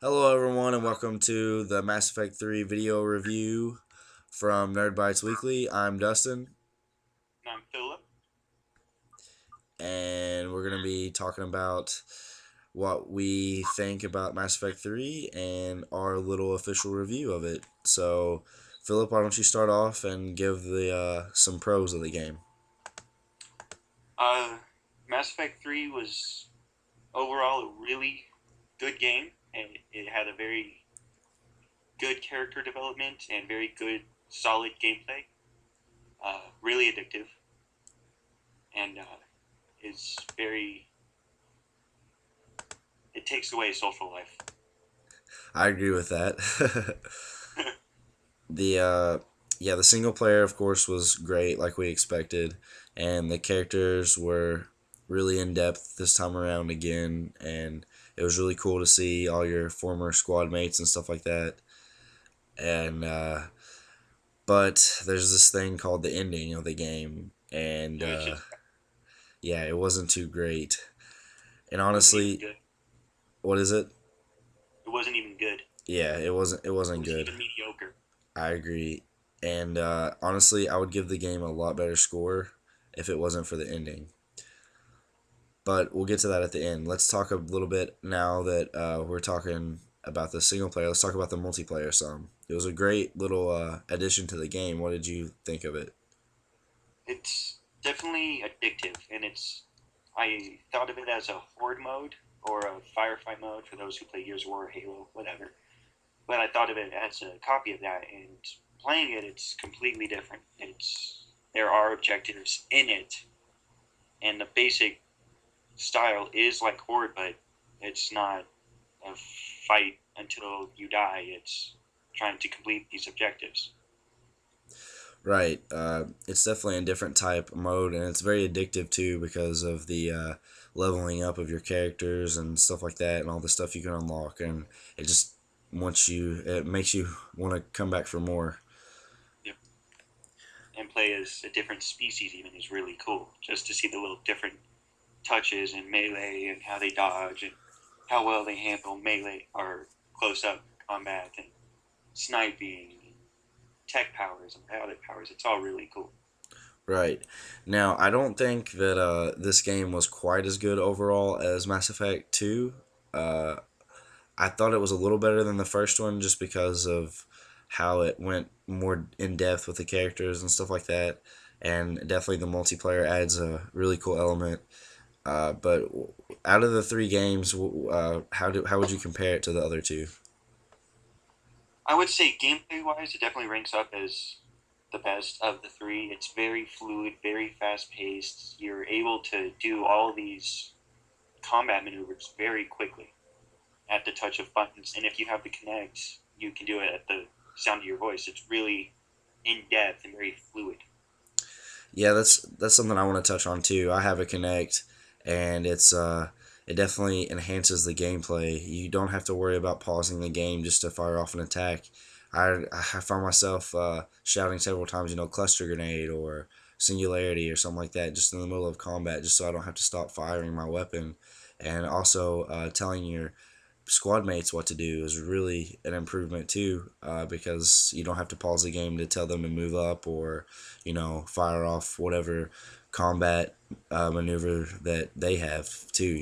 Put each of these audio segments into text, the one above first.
Hello, everyone, and welcome to the Mass Effect 3 video review from Nerd Bites Weekly. I'm Dustin, I'm Phillip. and we're going to be talking about what we think about Mass Effect 3 and our little official review of it. So, Philip, why don't you start off and give the some pros of the game? Uh, Mass Effect 3 was overall a really good game, and it had a very good character development and very good, solid gameplay. Really addictive, and is very. It takes away social life. I agree with that. the yeah, the single player, of course, was great, like we expected, and the characters were really in depth this time around again, and it was really cool to see all your former squad mates and stuff like that. And but there's this thing called the ending of the game, and It was just. yeah, it wasn't too great. And It wasn't even honestly, good. what is it? It wasn't even good. Yeah, it wasn't. It It wasn't was good. even mediocre. I agree. And honestly, I would give the game a lot better score if it wasn't for the ending. But we'll get to that at the end. Let's talk a little bit now that we're talking about the single player. Let's talk about the multiplayer some. It was a great little addition to the game. What did you think of it? It's definitely addictive, and it's. I thought of it as a horde mode or a firefight mode for those who play Gears of War, Halo, whatever. But I thought of it as a copy of that, and playing it, it's completely different. It's there are objectives in it, and the basic style is like Horde, but it's not a fight until you die. It's trying to complete these objectives. Right. It's definitely a different type of mode, and it's very addictive too because of the leveling up of your characters and stuff like that, and all the stuff you can unlock. And it just it makes you want to come back for more. Yep. And play as a different species even is really cool. Just to see the little different touches and melee and how they dodge and how well they handle melee or close up combat and sniping and tech powers and pilot powers. It's all really cool. Right. Now, I don't think that this game was quite as good overall as Mass Effect 2. Uh, I thought it was a little better than the first one just because of how it went more in depth with the characters and stuff like that. And definitely the multiplayer adds a really cool element. But out of the three games, how would you compare it to the other two? I would say gameplay wise, it definitely ranks up as the best of the three. It's very fluid, very fast paced. You're able to do all these combat maneuvers very quickly at the touch of buttons. And if you have the Connect, you can do it at the sound of your voice. It's really in depth and very fluid. Yeah, that's something I want to touch on too. I have a Connect, and it definitely enhances the gameplay. You don't have to worry about pausing the game just to fire off an attack. I found myself shouting several times, cluster grenade or singularity or something like that, just in the middle of combat, just so I don't have to stop firing my weapon, and also telling your squad mates what to do is really an improvement too, because you don't have to pause the game to tell them to move up or fire off whatever combat maneuver that they have too.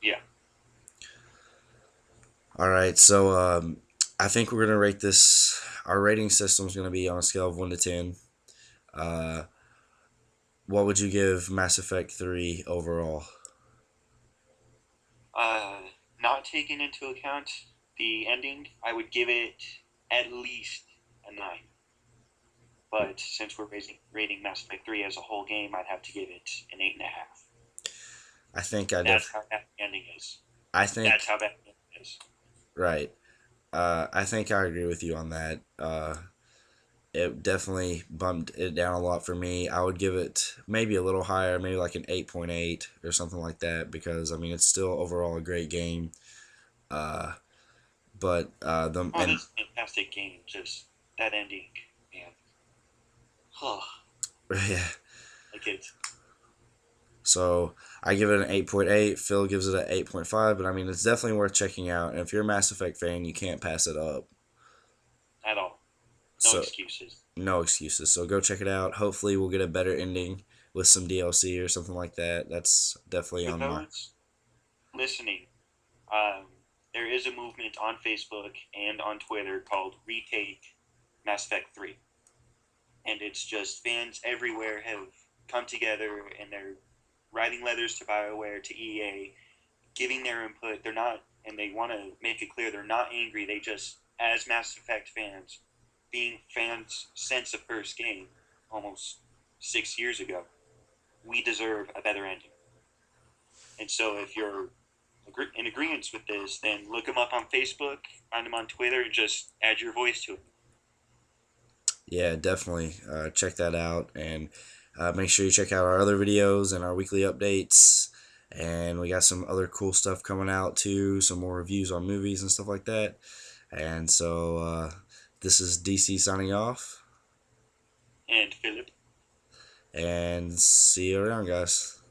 Yeah. All right, so I think we're gonna rate this. Our rating system is gonna be on a scale of 1 to 10. uh, what would you give Mass Effect 3 overall? Not taking into account the ending, I would give it at least a 9. But since we're rating Mass Effect 3 as a whole game, I'd have to give it an 8.5. I think I That's def how bad the ending is. I That's think how bad the ending is. right. I think I agree with you on that. It definitely bumped it down a lot for me. I would give it maybe a little higher, maybe like an 8.8 or something like that, because I mean it's still overall a great game. Uh, but the Oh, and this is a fantastic game. Just that ending, man. Oh, yeah, like it. So I give it an 8.8. Phil gives it an 8.5. But I mean, it's definitely worth checking out. And if you're a Mass Effect fan, you can't pass it up. at all. No So excuses. no excuses. So go check it out. Hopefully, we'll get a better ending with some DLC or something like that. That's definitely For on my. those listening, um, there is a movement on Facebook and on Twitter called Retake Mass Effect 3. And it's just fans everywhere have come together and they're writing letters to BioWare, to EA, giving their input. They're not, and they want to make it clear they're not angry. They just, as Mass Effect fans, being fans since the first game, almost 6 years ago, we deserve a better ending. And so if you're in agreement with this, then look them up on Facebook, find them on Twitter, and just add your voice to it. Yeah, definitely check that out. And make sure you check out our other videos and our weekly updates. And we got some other cool stuff coming out too, some more reviews on movies and stuff like that. And so this is DC signing off. And Philip, And see you around, guys.